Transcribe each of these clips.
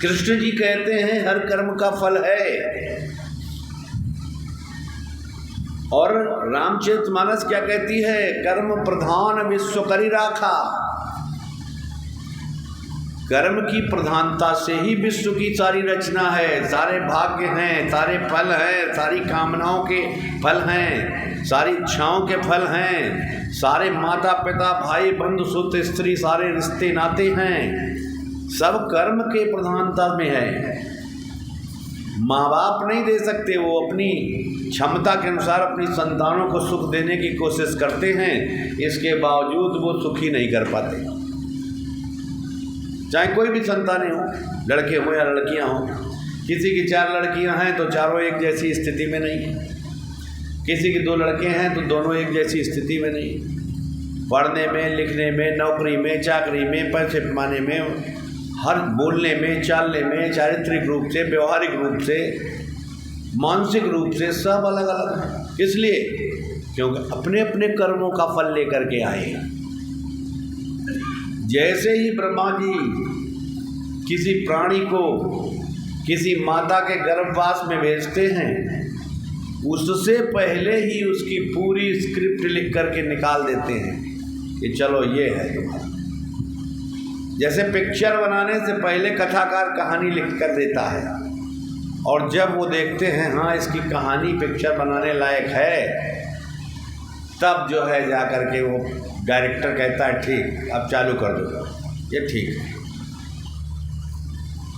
कृष्ण जी कहते हैं हर कर्म का फल है। और रामचरितमानस क्या कहती है? कर्म प्रधान विश्व करी राखा। कर्म की प्रधानता से ही विश्व की सारी रचना है, सारे भाग्य हैं, सारे फल हैं, सारी कामनाओं के फल हैं, सारी इच्छाओं के फल हैं, सारे माता पिता भाई बंधु सुत स्त्री सारे रिश्ते नाते हैं, सब कर्म के प्रधानता में है। माँ बाप नहीं दे सकते, वो अपनी क्षमता के अनुसार अपनी संतानों को सुख देने की कोशिश करते हैं, इसके बावजूद वो सुखी नहीं कर पाते। चाहे कोई भी संतानें हों, लड़के हों या लड़कियां हों। किसी की 4 लड़कियां हैं तो चारों एक जैसी स्थिति में नहीं, किसी की 2 लड़के हैं तो दोनों एक जैसी स्थिति में नहीं। पढ़ने में, लिखने में, नौकरी में, चाकरी में, पैसे कमाने में, हर बोलने में, चालने में, चारित्रिक रूप से, व्यवहारिक रूप से, मानसिक रूप से सब अलग अलग हैं। किस लिए? क्योंकि अपने अपने कर्मों का फल लेकर के आए। जैसे ही ब्रह्मा जी किसी प्राणी को किसी माता के गर्भवास में भेजते हैं, उससे पहले ही उसकी पूरी स्क्रिप्ट लिख करके निकाल देते हैं कि चलो ये है तुम्हारा। जैसे पिक्चर बनाने से पहले कथाकार कहानी लिख कर देता है, और जब वो देखते हैं हाँ इसकी कहानी पिक्चर बनाने लायक है, तब जो है जा कर के वो डायरेक्टर कहता है ठीक अब चालू कर दो, ये ठीक है।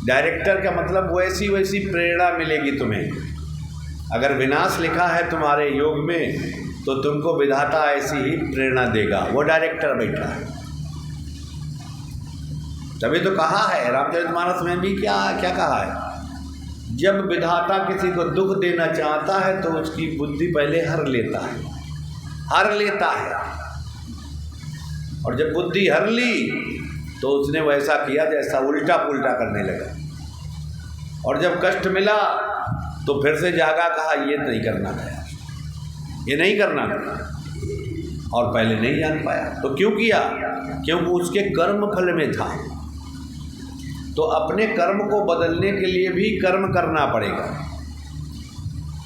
डायरेक्टर का मतलब वैसी वैसी प्रेरणा मिलेगी तुम्हें। अगर विनाश लिखा है तुम्हारे योग में तो तुमको विधाता ऐसी ही प्रेरणा देगा, वो डायरेक्टर बैठा है। तभी तो कहा है रामचरितमानस में भी क्या क्या कहा है? जब विधाता किसी को दुख देना चाहता है तो उसकी बुद्धि पहले हर लेता है, हर लेता है। और जब बुद्धि हर ली तो उसने वैसा किया जैसा उल्टा पुल्टा करने लगा। और जब कष्ट मिला तो फिर से जागा, कहा ये नहीं करना था, ये नहीं करना था, और पहले नहीं जान पाया। तो क्यों किया? क्योंकि उसके कर्म फल में था। तो अपने कर्म को बदलने के लिए भी कर्म करना पड़ेगा।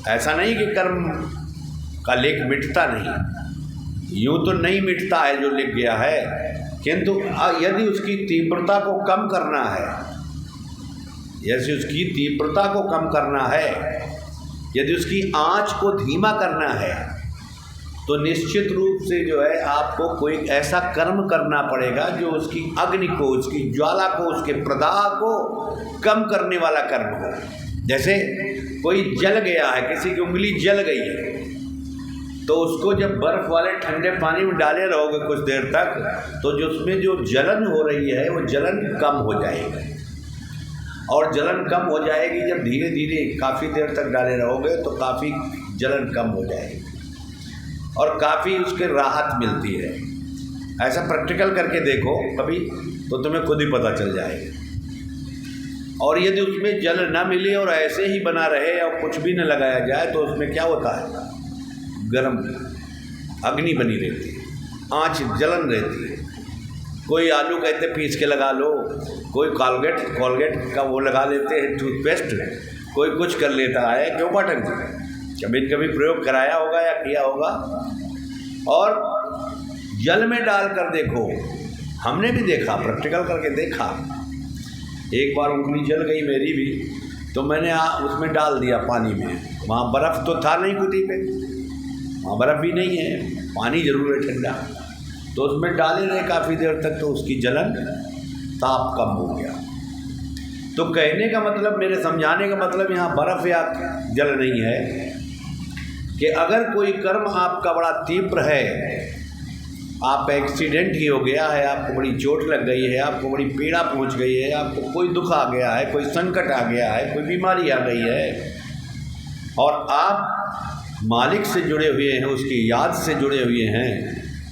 ऐसा नहीं कि कर्म का लेख मिटता नहीं, यूँ तो नहीं मिटता है जो लिख गया है, किंतु यदि उसकी तीव्रता को कम करना है, यदि उसकी तीव्रता को कम करना है, यदि उसकी आँच को धीमा करना है, तो निश्चित रूप से जो है आपको कोई ऐसा कर्म करना पड़ेगा जो उसकी अग्नि को, उसकी ज्वाला को, उसके प्रदाह को कम करने वाला कर्म हो। जैसे कोई जल गया है, किसी की उंगली जल गई है, तो उसको जब बर्फ़ वाले ठंडे पानी में डाले रहोगे कुछ देर तक, तो जो उसमें जो जलन हो रही है वो जलन कम हो जाएगी। और जलन कम हो जाएगी जब धीरे धीरे काफ़ी देर तक डाले रहोगे तो काफ़ी जलन कम हो जाएगी और काफ़ी उसके राहत मिलती है। ऐसा प्रैक्टिकल करके देखो कभी, तो तुम्हें खुद ही पता चल जाएगा। और यदि उसमें जल न मिले और ऐसे ही बना रहे और कुछ भी न लगाया जाए तो उसमें क्या होता है? गर्म अग्नि बनी रहती है, आँच जलन रहती है। कोई आलू कहते पीस के लगा लो, कोई कॉलगेट का वो लगा लेते हैं टूथपेस्ट, कोई कुछ कर लेता है। क्यों पाठक जी, कभी कभी प्रयोग कराया होगा या किया होगा। और जल में डाल कर देखो, हमने भी देखा, प्रैक्टिकल करके देखा। एक बार उंगली जल गई मेरी भी, तो मैंने उसमें डाल दिया पानी में। वहाँ बर्फ़ तो था नहीं कुटी पे, वहाँ बर्फ़ भी नहीं है, पानी ज़रूर है ठंडा, तो उसमें डाले रहे काफ़ी देर तक, तो उसकी जलन ताप कम हो गया। तो कहने का मतलब, मेरे समझाने का मतलब यहाँ बर्फ़ या जल नहीं है कि अगर कोई कर्म आपका बड़ा तीव्र है, आप एक्सीडेंट ही हो गया है, आपको बड़ी चोट लग गई है, आपको बड़ी पीड़ा पहुँच गई है, आपको कोई दुख आ गया है, कोई संकट आ गया है, कोई बीमारी आ गई है, और आप मालिक से जुड़े हुए हैं, उसकी याद से जुड़े हुए हैं,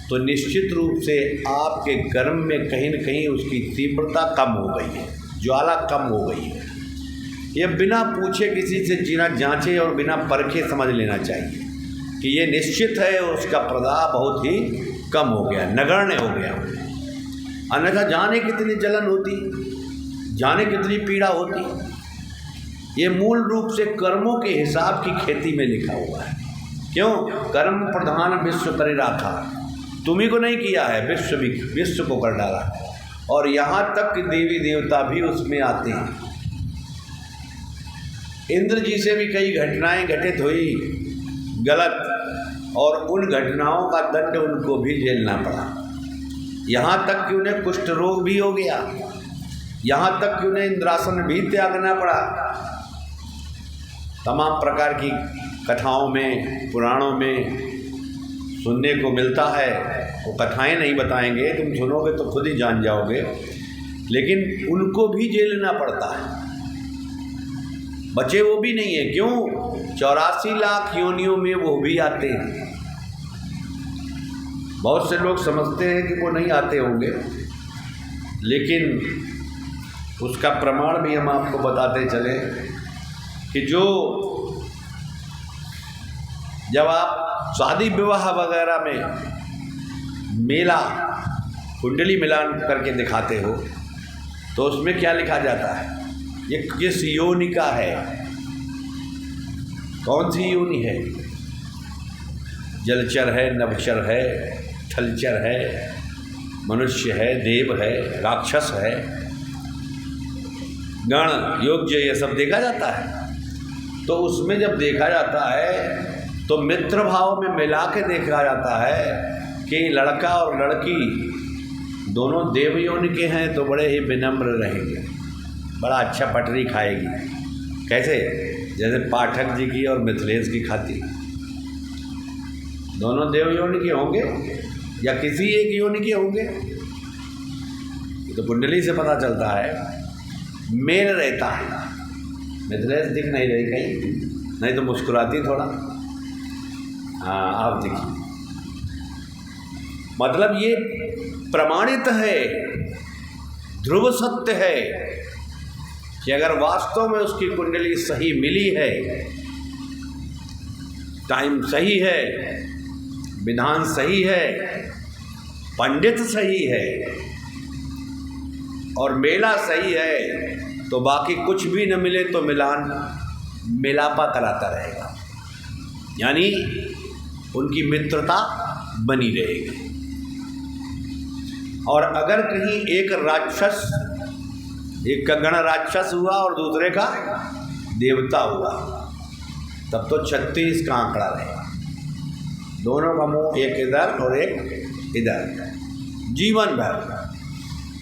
तो निश्चित रूप से आपके कर्म में कहीं न कहीं उसकी तीव्रता कम हो गई है, ज्वाला कम हो गई है। ये बिना पूछे किसी से जीना जांचे और बिना परखे समझ लेना चाहिए कि ये निश्चित है उसका प्रदाह बहुत ही कम हो गया, नगण्य हो गया। अन्यथा जाने कितनी जलन होती, जाने कितनी पीड़ा होती है। ये मूल रूप से कर्मों के हिसाब की खेती में लिखा हुआ है। क्यों? कर्म प्रधान विश्व करे राखा, तुम्ही को नहीं किया है, विश्व को कर डाला। और यहाँ तक कि देवी देवता भी उसमें आते हैं। इंद्र जी से भी कई घटनाएं घटित हुई गलत, और उन घटनाओं का दंड उनको भी झेलना पड़ा। यहाँ तक कि उन्हें कुष्ठ रोग भी हो गया, यहाँ तक कि उन्हें इंद्रासन भी त्यागना पड़ा। तमाम प्रकार की कथाओं में, पुराणों में सुनने को मिलता है। वो कथाएं नहीं बताएंगे, तुम सुनोगे तो खुद ही जान जाओगे। लेकिन उनको भी झेलना पड़ता है, बचे वो भी नहीं है। क्यों? 84 लाख योनियों में वो भी आते हैं। बहुत से लोग समझते हैं कि वो नहीं आते होंगे, लेकिन उसका प्रमाण भी हम आपको बताते चले कि जब आप शादी विवाह वगैरह में मेला कुंडली मिलान करके दिखाते हो तो उसमें क्या लिखा जाता है? ये किस योनि का है, कौन सी योनि है? जलचर है, नभचर है, थलचर है, मनुष्य है, देव है, राक्षस है, गण योग्य, ये सब देखा जाता है। तो उसमें जब देखा जाता है तो मित्र भाव में मिला के देखा जाता है कि लड़का और लड़की दोनों देव योनि के हैं तो बड़े ही विनम्र रहेंगे, बड़ा अच्छा पटरी खाएगी। कैसे? जैसे पाठक जी की और मिथिलेश की खाती। दोनों देव योनि के होंगे या किसी एक योनि के होंगे, तो कुंडली से पता चलता है, मेल रहता है। मिथिलेश दिख नहीं रही कहीं, नहीं तो मुस्कुराती थोड़ा। हाँ, आप देखिए, मतलब ये प्रमाणित है, ध्रुव सत्य है कि अगर वास्तव में उसकी कुंडली सही मिली है, टाइम सही है, विधान सही है, पंडित सही है और मेला सही है, तो बाकी कुछ भी न मिले तो मिलान मिलापा कराता रहेगा, यानी उनकी मित्रता बनी रहेगी। और अगर कहीं एक राक्षस, एक का गण राक्षस हुआ और दूसरे का देवता हुआ, तब तो 36 का आंकड़ा रहेगा। दोनों का मुंह एक इधर और एक इधर, जीवन भर।